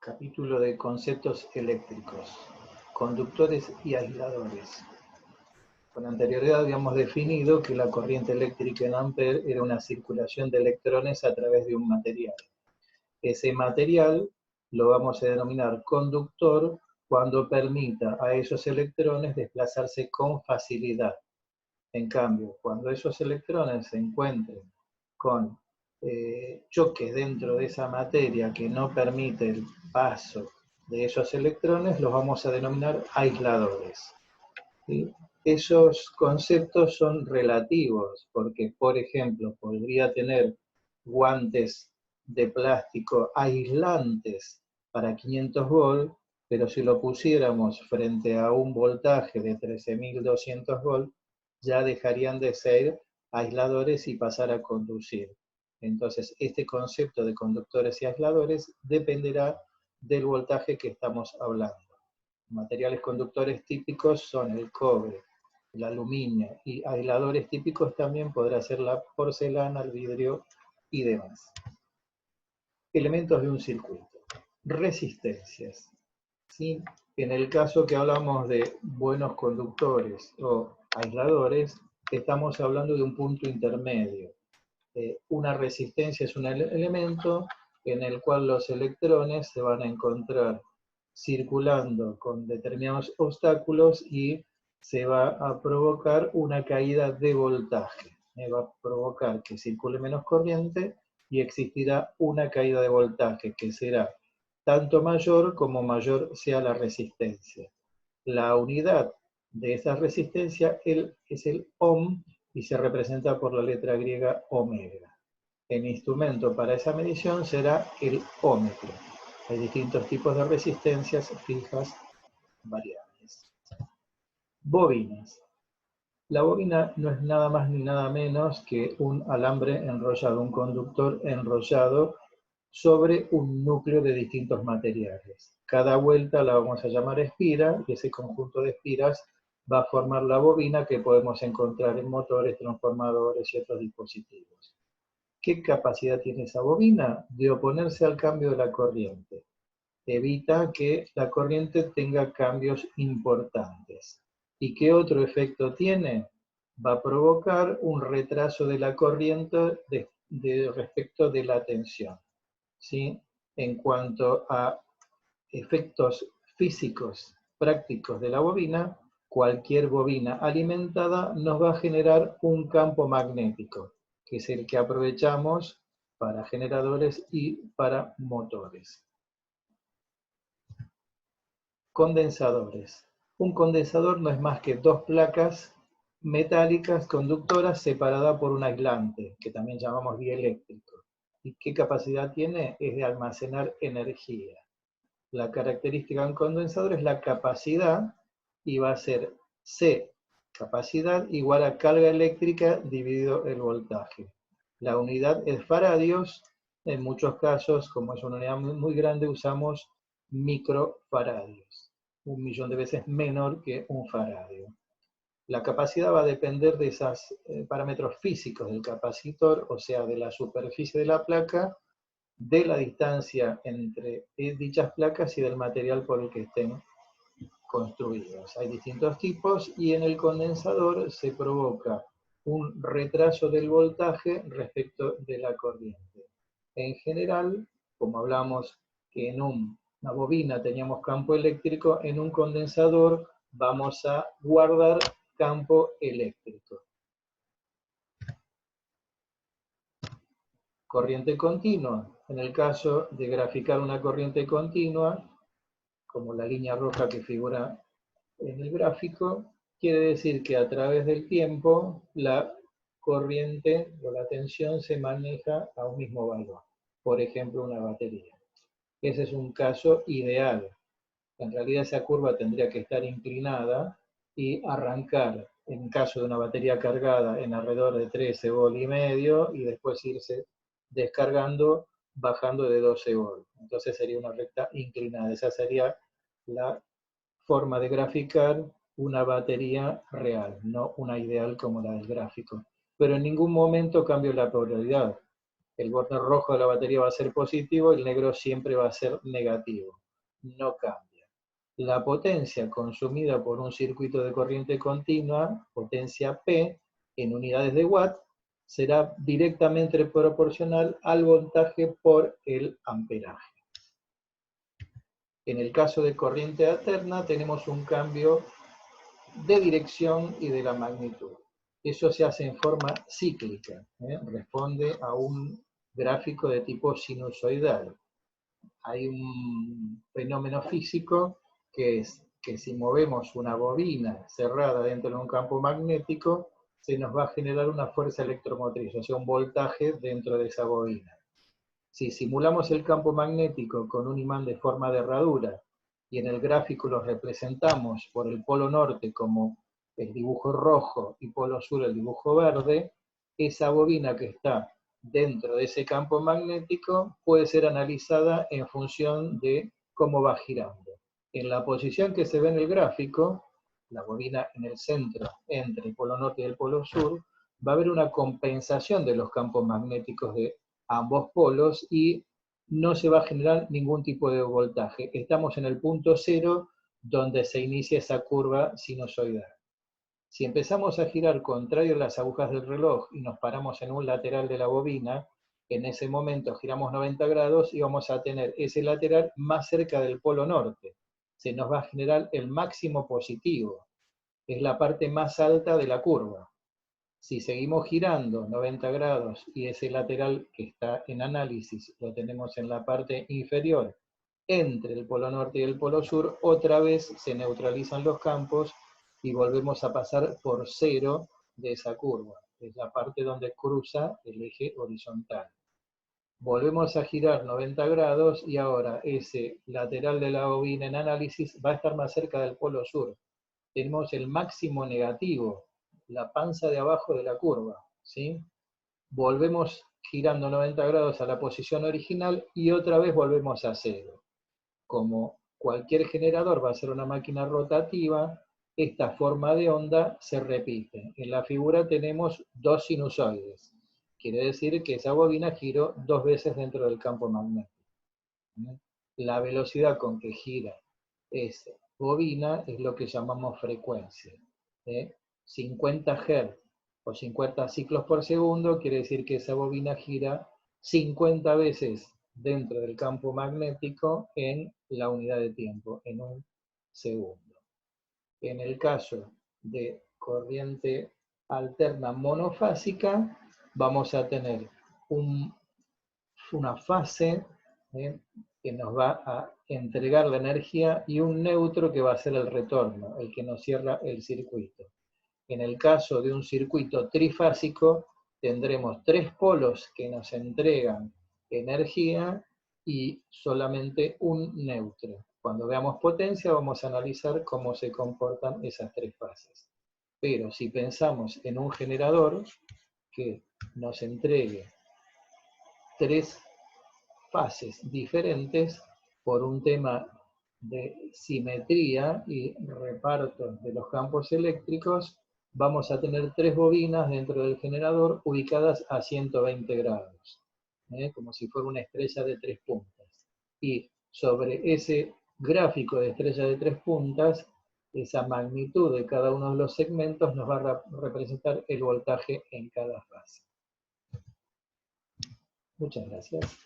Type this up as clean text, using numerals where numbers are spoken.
Capítulo de conceptos eléctricos, conductores y aisladores. Con anterioridad habíamos definido que la corriente eléctrica en amperes era una circulación de electrones a través de un material. Ese material lo vamos a denominar conductor cuando permita a esos electrones desplazarse con facilidad. En cambio, cuando esos electrones se encuentren con choques dentro de esa materia que no permite el paso de esos electrones, los vamos a denominar aisladores. ¿Sí? Esos conceptos son relativos, porque, por ejemplo, podría tener guantes de plástico aislantes para 500 volts, pero si lo pusiéramos frente a un voltaje de 13.200 volts, ya dejarían de ser aisladores y pasar a conducir. Entonces, este concepto de conductores y aisladores dependerá del voltaje que estamos hablando. Materiales conductores típicos son el cobre, el aluminio, y aisladores típicos también podrá ser la porcelana, el vidrio y demás. Elementos de un circuito. Resistencias. ¿Sí? En el caso que hablamos de buenos conductores o aisladores, estamos hablando de un punto intermedio. Una resistencia es un elemento en el cual los electrones se van a encontrar circulando con determinados obstáculos y se va a provocar una caída de voltaje. Va a provocar que circule menos corriente y existirá una caída de voltaje que será tanto mayor como mayor sea la resistencia. La unidad de esa resistencia es el ohm y se representa por la letra griega omega. El instrumento para esa medición será el ómetro. Hay distintos tipos de resistencias fijas, variables. Bobinas. La bobina no es nada más ni nada menos que un alambre enrollado, un conductor enrollado sobre un núcleo de distintos materiales. Cada vuelta la vamos a llamar espira, y ese conjunto de espiras va a formar la bobina que podemos encontrar en motores, transformadores y otros dispositivos. ¿Qué capacidad tiene esa bobina? De oponerse al cambio de la corriente. Evita que la corriente tenga cambios importantes. ¿Y qué otro efecto tiene? Va a provocar un retraso de la corriente respecto de la tensión. ¿Sí? En cuanto a efectos físicos prácticos de la bobina, cualquier bobina alimentada nos va a generar un campo magnético, que es el que aprovechamos para generadores y para motores. Condensadores. Un condensador no es más que dos placas metálicas conductoras separadas por un aislante, que también llamamos dieléctrico. ¿Y qué capacidad tiene? Es de almacenar energía. La característica de un condensador es la capacidad, y va a ser C, capacidad, igual a carga eléctrica dividido el voltaje. La unidad es faradios. En muchos casos, como es una unidad muy grande, usamos microfaradios. 1.000.000 de veces menor que un faradio. La capacidad va a depender de esos parámetros físicos del capacitor, o sea, de la superficie de la placa, de la distancia entre dichas placas y del material por el que estén construidos. Hay distintos tipos y en el condensador se provoca un retraso del voltaje respecto de la corriente. En general, como hablamos que en una bobina teníamos campo eléctrico, en un condensador vamos a guardar campo eléctrico. Corriente continua. En el caso de graficar una corriente continua, como la línea roja que figura en el gráfico, quiere decir que a través del tiempo la corriente o la tensión se maneja a un mismo valor. Por ejemplo, una batería. Ese es un caso ideal. En realidad esa curva tendría que estar inclinada y arrancar, en caso de una batería cargada, en alrededor de 13 volts y medio, y después irse descargando, bajando de 12 volts. Entonces sería una recta inclinada. Esa sería la forma de graficar una batería real, no una ideal como la del gráfico. Pero en ningún momento cambio la polaridad. El borde rojo de la batería va a ser positivo, el negro siempre va a ser negativo. No cambia. La potencia consumida por un circuito de corriente continua, potencia P, en unidades de watt, será directamente proporcional al voltaje por el amperaje. En el caso de corriente alterna tenemos un cambio de dirección y de la magnitud. Eso se hace en forma cíclica, responde a un gráfico de tipo sinusoidal. Hay un fenómeno físico que es que si movemos una bobina cerrada dentro de un campo magnético, se nos va a generar una fuerza electromotriz, o sea, un voltaje dentro de esa bobina. Si simulamos el campo magnético con un imán de forma de herradura y en el gráfico lo representamos por el polo norte como el dibujo rojo y polo sur el dibujo verde, esa bobina que está dentro de ese campo magnético puede ser analizada en función de cómo va girando. En la posición que se ve en el gráfico, la bobina en el centro entre el polo norte y el polo sur, va a haber una compensación de los campos magnéticos de ambos polos y no se va a generar ningún tipo de voltaje. Estamos en el punto cero donde se inicia esa curva sinusoidal. Si empezamos a girar contrario a las agujas del reloj y nos paramos en un lateral de la bobina, en ese momento giramos 90 grados y vamos a tener ese lateral más cerca del polo norte. Se nos va a generar el máximo positivo. Es la parte más alta de la curva. Si seguimos girando 90 grados y ese lateral que está en análisis lo tenemos en la parte inferior, entre el polo norte y el polo sur, otra vez se neutralizan los campos y volvemos a pasar por cero de esa curva. Es la parte donde cruza el eje horizontal. Volvemos a girar 90 grados y ahora ese lateral de la bobina en análisis va a estar más cerca del polo sur. Tenemos el máximo negativo, la panza de abajo de la curva, ¿sí? Volvemos girando 90 grados a la posición original y otra vez volvemos a cero. Como cualquier generador va a ser una máquina rotativa, esta forma de onda se repite. En la figura tenemos dos sinusoides. Quiere decir que esa bobina giró dos veces dentro del campo magnético. La velocidad con que gira esa bobina es lo que llamamos frecuencia. 50 Hz o 50 ciclos por segundo quiere decir que esa bobina gira 50 veces dentro del campo magnético en la unidad de tiempo, en un segundo. En el caso de corriente alterna monofásica, vamos a tener una fase que nos va a entregar la energía y un neutro que va a ser el retorno, el que nos cierra el circuito. En el caso de un circuito trifásico, tendremos tres polos que nos entregan energía y solamente un neutro. Cuando veamos potencia vamos a analizar cómo se comportan esas tres fases. Pero si pensamos en un generador que nos entregue tres fases diferentes por un tema de simetría y reparto de los campos eléctricos, vamos a tener tres bobinas dentro del generador ubicadas a 120 grados, como si fuera una estrella de tres puntas. Y sobre ese gráfico de estrella de tres puntas, esa magnitud de cada uno de los segmentos nos va a representar el voltaje en cada fase. Muchas gracias.